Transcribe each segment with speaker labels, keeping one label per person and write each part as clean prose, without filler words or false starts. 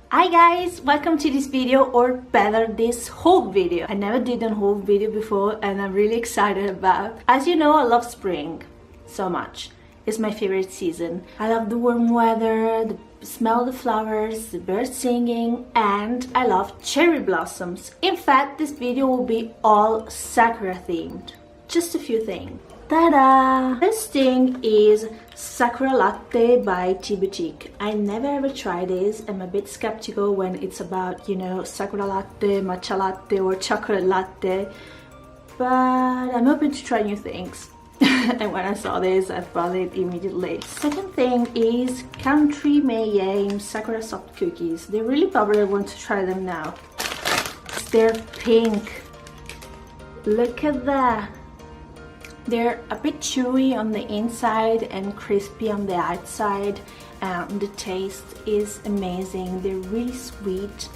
Speaker 1: Hi guys, welcome to this video, or better, this haul video. I never did a haul video before and I'm really excited about. As you know, I love spring so much. It's my favorite season. I love the warm weather, the smell of the flowers, the birds singing, and I love cherry blossoms. In fact, this video will be all Sakura themed. Just a few things. Ta-da! First thing is Sakura Latte by Tea Boutique. I never ever tried this. I'm a bit skeptical when it's about, Sakura Latte, matcha latte or chocolate latte. But I'm open to try new things. And when I saw this, I bought it immediately. Second thing is Country Mayhem Sakura Soft Cookies. They're really popular. I want to try them now. They're pink. Look at that. They're a bit chewy on the inside and crispy on the outside. The taste is amazing. They're really sweet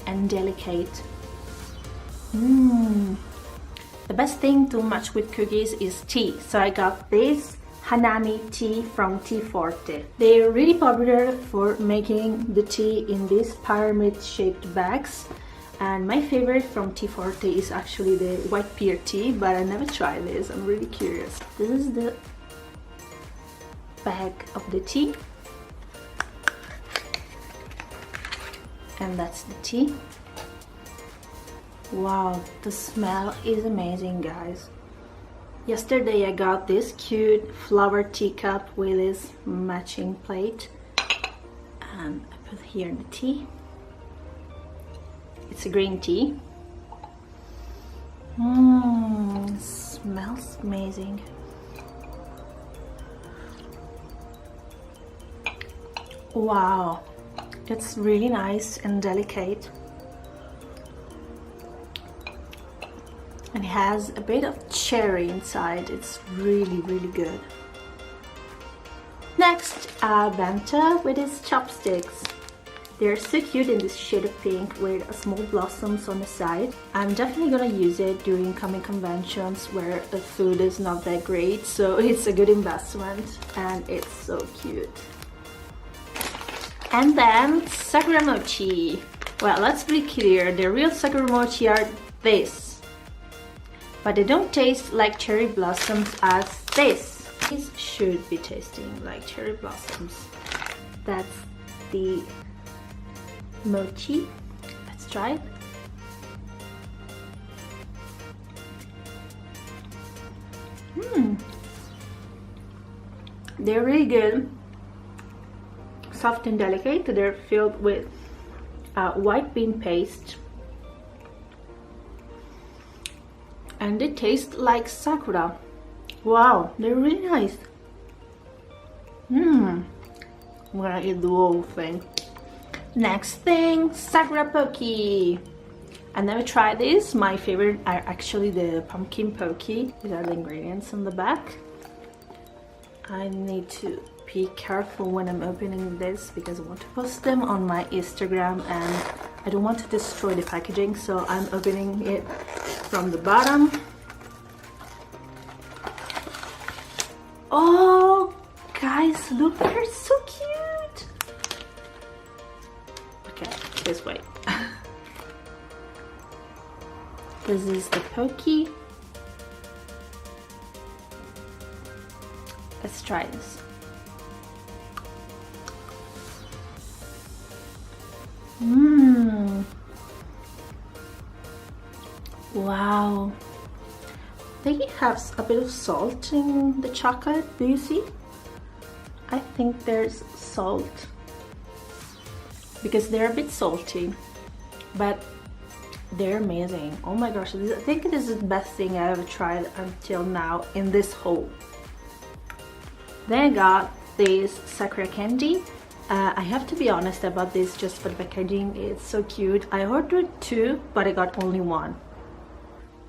Speaker 1: and delicate. The best thing to match with cookies is tea. So I got this Hanami tea from Tea Forte. They're really popular for making the tea in these pyramid shaped bags. And my favorite from Tea Forte is actually the white pear tea, but I never tried this. I'm really curious. This is the bag of the tea. And that's the tea. Wow, the smell is amazing, guys. Yesterday I got this cute flower teacup with this matching plate. And I put here the tea. It's a green tea. Smells amazing. Wow, it's really nice and delicate. And it has a bit of cherry inside. It's really, really good. Next, Bento with its chopsticks. They're so cute in this shade of pink with small blossoms on the side. I'm definitely gonna use it during coming conventions where the food is not that great, so it's a good investment and it's so cute. And then Sakura Mochi. Well, let's be clear, the real Sakura Mochi are this, but they don't taste like cherry blossoms as this. These should be tasting like cherry blossoms. That's the mochi. Let's try it. They're really good. Soft and delicate. They're filled with white bean paste. And they taste like sakura. Wow, they're really nice. I'm gonna eat the whole thing. Next thing, Sakura Poke. I never tried this. My favorite are actually the pumpkin poke. These are the ingredients on the back. I need to be careful when I'm opening this because I want to post them on my Instagram and I don't want to destroy the packaging, so I'm opening it from the bottom. Oh, guys, look, they're so cute. Okay, this way. This is the Poke. Let's try this. Wow. They have a bit of salt in the chocolate. Do you see? I think there's salt, because they're a bit salty, but they're amazing. Oh my gosh, I think this is the best thing I ever tried until now in this haul. Then I got this Sakura Candy. I have to be honest about this just for the packaging. It's so cute. I ordered two, but I got only one.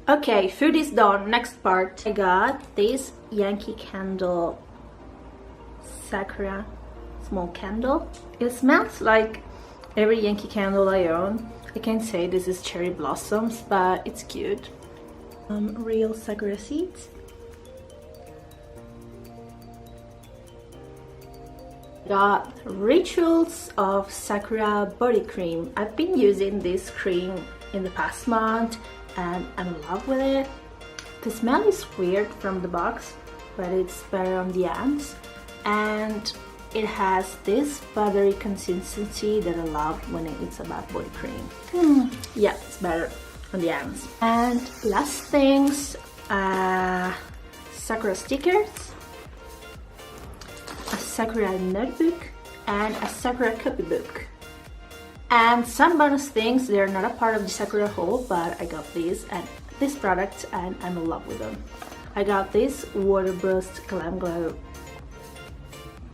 Speaker 1: Okay, food is done. Next part. I got this Yankee candle. Sakura small candle. It smells like every Yankee candle I own. I can't say this is cherry blossoms, but it's cute. Real sakura seeds. Got Rituals of Sakura body cream. I've been using this cream in the past month and I'm in love with it. The smell is weird from the box, but it's better on the ends, and it has this buttery consistency that I love when it's about body cream. Yeah, it's better on the ends. And last things, Sakura stickers, a Sakura notebook, and a Sakura copybook. And some bonus things, they're not a part of the Sakura haul, but I got these products and I'm in love with them. I got this Water Burst Glam Glow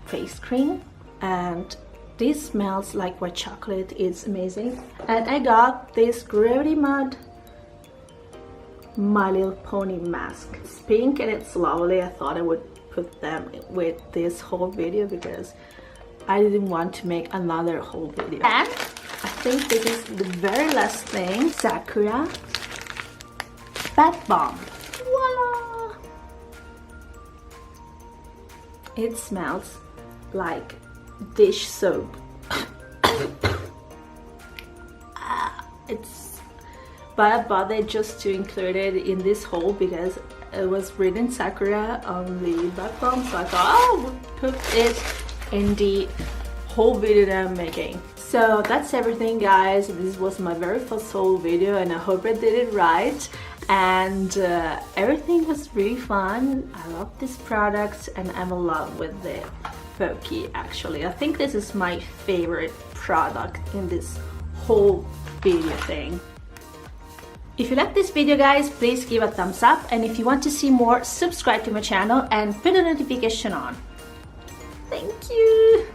Speaker 1: face cream, and this smells like white chocolate. It's amazing. And I got this Gravity Mud My Little Pony mask. It's pink and it's lovely. I thought I would put them with this whole video because I didn't want to make another whole video. And I think this is the very last thing, Sakura Bath Bomb. Voila! It smells like dish soap. But I bought it just to include it in this haul because it was written Sakura on the bath bomb, so I thought I'll put it in the whole video that I'm making. So that's everything, guys. This was my very first haul video and I hope I did it right. And everything was really fun. I love these products and I'm in love with the Pocky actually. I think this is my favorite product in this whole video thing. If you like this video, guys, please give a thumbs up, and if you want to see more, subscribe to my channel and put the notification on. Thank you!